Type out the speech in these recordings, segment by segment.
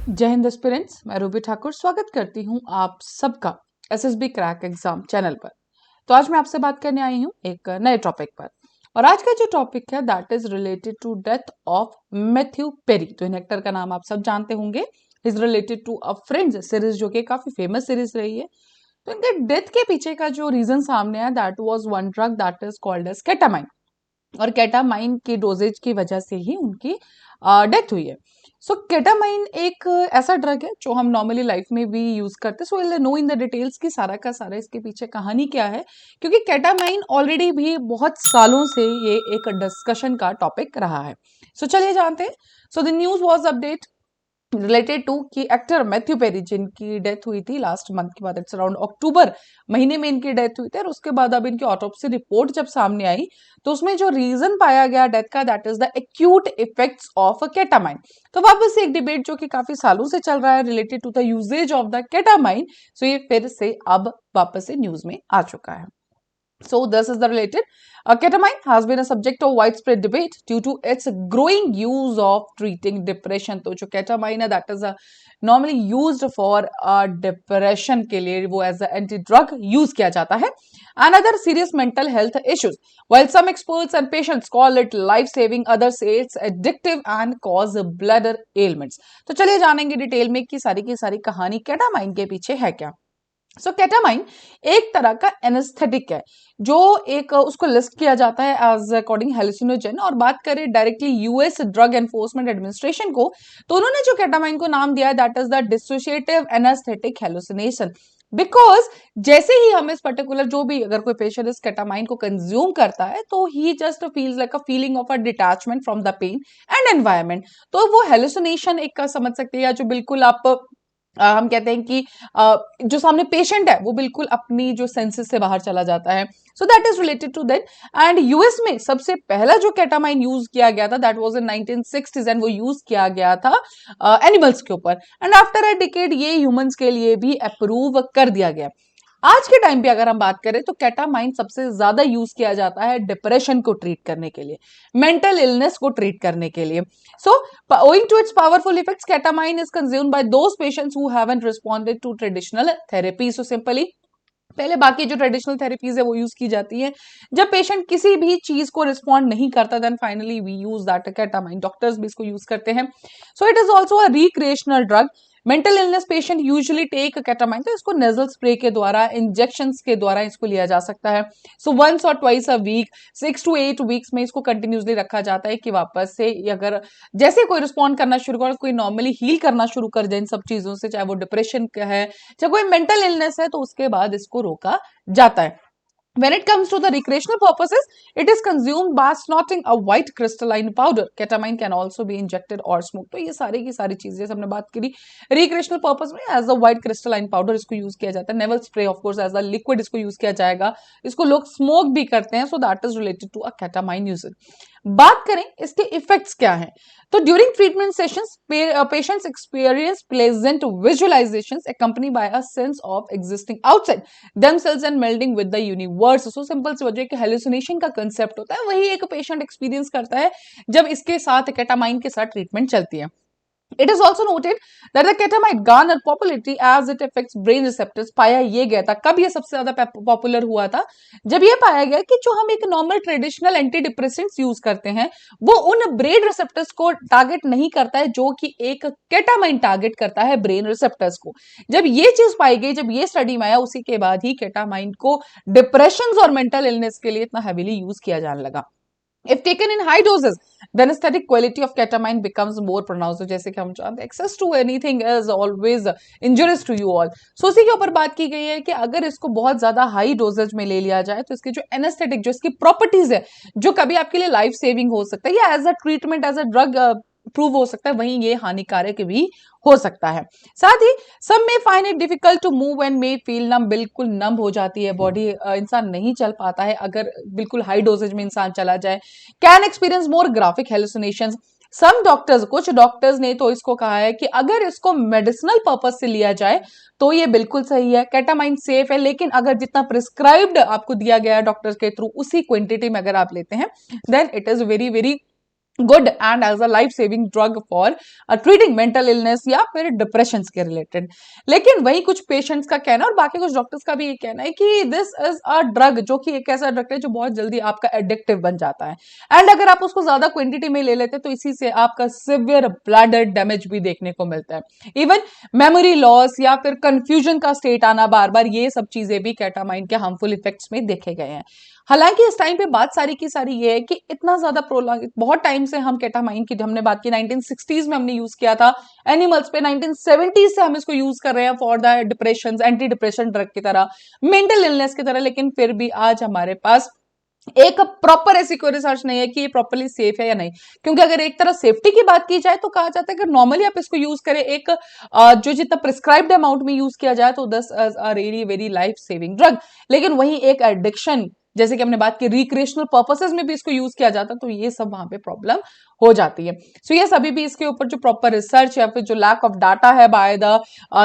जय हिंद एस्पिरेंट्स, मैं रूबी ठाकुर स्वागत करती हूं आप सबका एसएसबी क्रैक एग्जाम चैनल पर। तो आज मैं आपसे बात करने आई हूं एक नए टॉपिक पर और आज का जो टॉपिक है that is related to death of Matthew Perry. तो इन एक्टर का नाम आप सब जानते होंगे। Is related to a Friends series जो कि काफी फेमस सीरीज रही है। तो इनके डेथ के पीछे का जो रीजन सामने है that was one drug that is called as ketamine और केटामाइन की डोजेज की वजह से ही उनकी डेथ हुई है। सो केटामाइन एक ऐसा ड्रग है जो हम नॉर्मली लाइफ में भी यूज करते हैं। So will know in the details कि सारा का सारा इसके पीछे कहानी क्या है, क्योंकि केटामाइन ऑलरेडी भी बहुत सालों से ये एक डिस्कशन का टॉपिक रहा है। सो चलिए जानते हैं। So the news was update related to कि एक्टर मैथ्यू पेरी जिनकी डेथ हुई थी लास्ट मंथ के बाद, इट्स अराउंड अक्टूबर महीने में इनकी डेथ हुई थी और उसके बाद अब इनकी ऑटोप्सी रिपोर्ट जब सामने आई तो उसमें जो रीजन पाया गया डेथ का that is the acute effects of ketamine. तो वापस से एक डिबेट जो कि काफी सालों से चल रहा है related to the usages of the ketamine, so ये फिर से अब वापस से न्यूज में आ चुका है। So this is the related. Ketamine has been a subject of widespread debate due to its growing use of treating depression. तो जो ketamine है that is a normally used for depression के लिए वो as a anti drug use किया जाता है and other serious mental health issues. While some experts and patients call it life saving, others say it's addictive and cause bladder ailments. तो चलिए जानेंगे detail में कि सारी की सारी कहानी केटामाइन के पीछे है क्या। सो केटामाइन एक तरह का एनेस्थेटिक है जो एक उसको लिस्ट किया जाता है एज अकॉर्डिंग हेलुसिनोजन। और बात करें directly US drug enforcement administration को तो उन्होंने जो केटामाइन को नाम दिया है that is the dissociative anaesthetic hallucination. Because जैसे ही हम इस पर्टिकुलर जो भी अगर कोई पेशेंट इस केटामाइन को कंज्यूम करता है तो he just feels like a feeling of a detachment from the pain and environment. तो वो हेलुसिनेशन एक का समझ सकते हैं या जो बिल्कुल आप हम कहते हैं कि जो सामने पेशेंट है वो बिल्कुल अपनी जो सेंसेस से बाहर चला जाता है। So that is related to that. And US में सबसे पहला जो केटामाइन यूज किया गया था that was in 1960s and वो यूज किया गया था एनिमल्स के ऊपर एंड आफ्टर अ डिकेड ये ह्यूमंस के लिए भी अप्रूव कर दिया गया। आज के टाइम पे अगर हम बात करें तो केटामाइन सबसे ज्यादा यूज किया जाता है डिप्रेशन को ट्रीट करने के लिए, मेंटल इलनेस को ट्रीट करने के लिए। सो owing to its powerful effects, ketamine is consumed by those patients who haven't responded to traditional therapy. So simply पहले बाकी जो ट्रेडिशनल थेरेपीज है वो यूज की जाती है जब पेशेंट किसी भी चीज को रिस्पॉन्ड नहीं करता, then finally we use that ketamine. Doctors भी इसको यूज करते हैं। So it is also a recreational drug. Mental illness patient usually take ketamine, तो इसको नेजल स्प्रे के द्वारा, इंजेक्शंस के द्वारा इसको लिया जा सकता है। सो वंस और twice a week, 6 to 8 weeks में इसको कंटिन्यूसली रखा जाता है कि वापस से अगर जैसे कोई रिस्पॉन्ड करना शुरू कर, कोई नॉर्मली हील करना शुरू कर जाए इन सब चीजों से, चाहे वो डिप्रेशन का है चाहे कोई मेंटल इलनेस है, तो उसके बाद इसको रोका जाता है। When it comes to the recreational purposes, it is consumed by snorting a white crystalline powder. Ketamine can also be injected or smoked. तो ये सारी की सारी चीजें हमने बात करी रिक्रिएशनल पर्पस में as a white crystalline powder इसको यूज किया जाता है। Nasal spray of course as a liquid इसको यूज किया जाएगा। इसको लोग स्मोक भी करते हैं। So that is related to a ketamine usages. बात करें इसके इफेक्ट्स क्या हैं, तो during treatment sessions patients experience pleasant visualizations accompanied by a sense of existing outside themselves and melding with the universe. So simple सी वजह कि hallucination का कंसेप्ट होता है वही एक पेशेंट एक्सपीरियंस करता है जब इसके साथ केटामाइन के साथ ट्रीटमेंट चलती है। It is also noted that the ketamine garnered popularity as it affects brain receptors. पाया ये गया था, कब ये सबसे ज्यादा पॉपुलर हुआ था, जब ये पाया गया कि जो हम एक normal traditional anti depressants use करते हैं वो उन ब्रेन रिसेप्टर्स को टारगेट नहीं करता है जो कि एक केटामाइन टारगेट करता है ब्रेन रिसेप्टर्स को। जब ये चीज पाई गई, जब ये स्टडी में आया, उसी के बाद ही केटामाइन को डिप्रेशन और मेंटल इलनेस के लिए इतना हैवीली यूज किया जाने लगा। If taken in high doses, the anesthetic quality of ketamine becomes more pronounced. जैसे कि हम जानते हैं access to anything is always injurious to you all. So उसी के ऊपर बात की गई है कि अगर इसको बहुत ज्यादा हाई डोजेज में ले लिया जाए तो इसकी जो एनेस्थेटिक जो इसकी प्रॉपर्टीज है जो कभी आपके लिए लाइफ सेविंग हो सकता है या as a treatment as a drug prove हो सकता है, वहीं ये हानिकारक भी हो सकता है। साथ ही सब में find it difficult to move and may feel numb, बिल्कुल नम हो जाती है बॉडी, इंसान नहीं चल पाता है अगर बिल्कुल हाई डोजेज में इंसान चला जाए। Can experience more graphic hallucinations. Some doctors, कुछ डॉक्टर्स ने तो इसको कहा है कि अगर इसको मेडिसिनल पर्पज से लिया जाए तो ये बिल्कुल सही है, केटामाइन सेफ है, लेकिन अगर जितना प्रिस्क्राइब्ड आपको दिया गया है डॉक्टर के थ्रू उसी क्वांटिटी में अगर आप लेते हैं then it is very very good and as a life saving drug for treating mental illness या फिर डिप्रेशन के रिलेटेड। लेकिन वही कुछ पेशेंट्स का कहना और बाकी कुछ डॉक्टर्स का भी ये कहना है कि दिस इज अ ड्रग, जो कि एक ऐसा ड्रग है जो बहुत जल्दी आपका एडिक्टिव बन जाता है, एंड अगर आप उसको ज्यादा क्वांटिटी में ले लेते हैं तो इसी से आपका सिवियर ब्लड डैमेज भी देखने को मिलता है। इवन मेमोरी लॉस या फिर कंफ्यूजन का स्टेट आना बार बार, ये सब चीजें भी केटामाइन के हार्मफुल इफेक्ट्स में देखे गए हैं। हालांकि इस टाइम पे बात सारी की सारी ये है कि इतना ज्यादा प्रोलॉन्ग, बहुत टाइम से हम केटामाइन की हमने बात की 1960s में हमने यूज किया था एनिमल्स पे, 1970s से हम इसको यूज कर रहे हैं for the depression, anti depression drug की तरह, मेंटल इलनेस की तरह, लेकिन फिर भी आज हमारे पास एक प्रॉपर ऐसी कोई रिसर्च नहीं है कि ये प्रॉपरली सेफ है या नहीं। क्योंकि अगर एक तरह सेफ्टी की बात की जाए तो कहा जाता है कि नॉर्मली आप इसको यूज करें एक जो जितना प्रिस्क्राइब्ड अमाउंट में यूज किया जाए तो दस a really very life saving drug. लेकिन वहीं एक एडिक्शन, जैसे कि हमने बात की रिक्रिएशनल पर्पसेस में भी इसको यूज किया जाता तो ये सब वहां पे प्रॉब्लम हो जाती है। सो ये अभी भी इसके ऊपर जो प्रॉपर रिसर्च या फिर जो लैक ऑफ डाटा है बाय द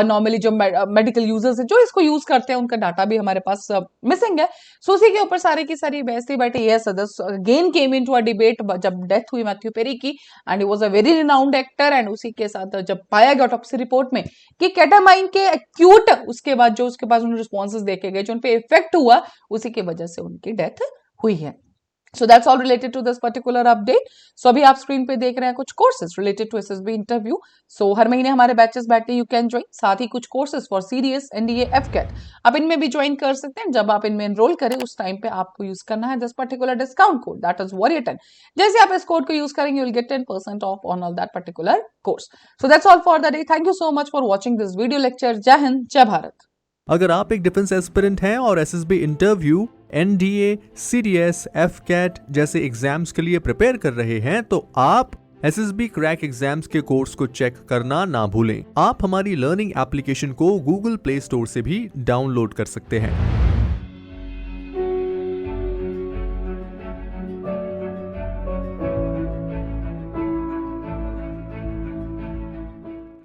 नॉर्मली जो मेडिकल यूजर्स है जो इसको यूज करते हैं, उनका डाटा भी हमारे पास मिसिंग है। सो उसी के ऊपर सारी की सारी बहस थी। But yes, again came into a debate जब डेथ हुई मैथ्यू पेरी की, and he was a very renowned actor, and उसी के साथ जब पाया गया ऑटोप्सी रिपोर्ट में कि केटामाइन के एक्यूट उसके बाद जो उसके पास उन्हें रिस्पॉन्सेज देखे गए, जो उन पे इफेक्ट हुआ, उसी की वजह से उनकी डेथ हुई है। So that's all related to this particular update. So अभी आप स्क्रीन पे देख रहे हैं कुछ courses related to SSB interview. So हर महीने हमारे बैचेस बैठते हैं, यू कैन ज्वाइन। साथ ही कुछ कोर्सेज फॉर सीडीएस, एनडीए, एफकेट आप इनमें भी ज्वाइन कर सकते हैं। जब आप इनमें एनरोल करें उस टाइम पे आपको यूज करना है this particular discount code, that is Warrior10। जैसे आप इस कोड को यूज करेंगे you will get 10% of on all that particular course. So that's all for the day. Thank you so much for watching this video lecture. जय हिंद, जय भारत। अगर आप एक डिफेंस एस्पिरेंट हैं और एसएसबी इंटरव्यू, एनडीए, सीडीएस, एफकेट जैसे exams के लिए प्रिपेयर कर रहे हैं तो आप एसएसबी क्रैक एग्जाम्स के कोर्स को चेक करना ना भूलें। आप हमारी लर्निंग एप्लीकेशन को गूगल प्ले स्टोर से भी डाउनलोड कर सकते हैं।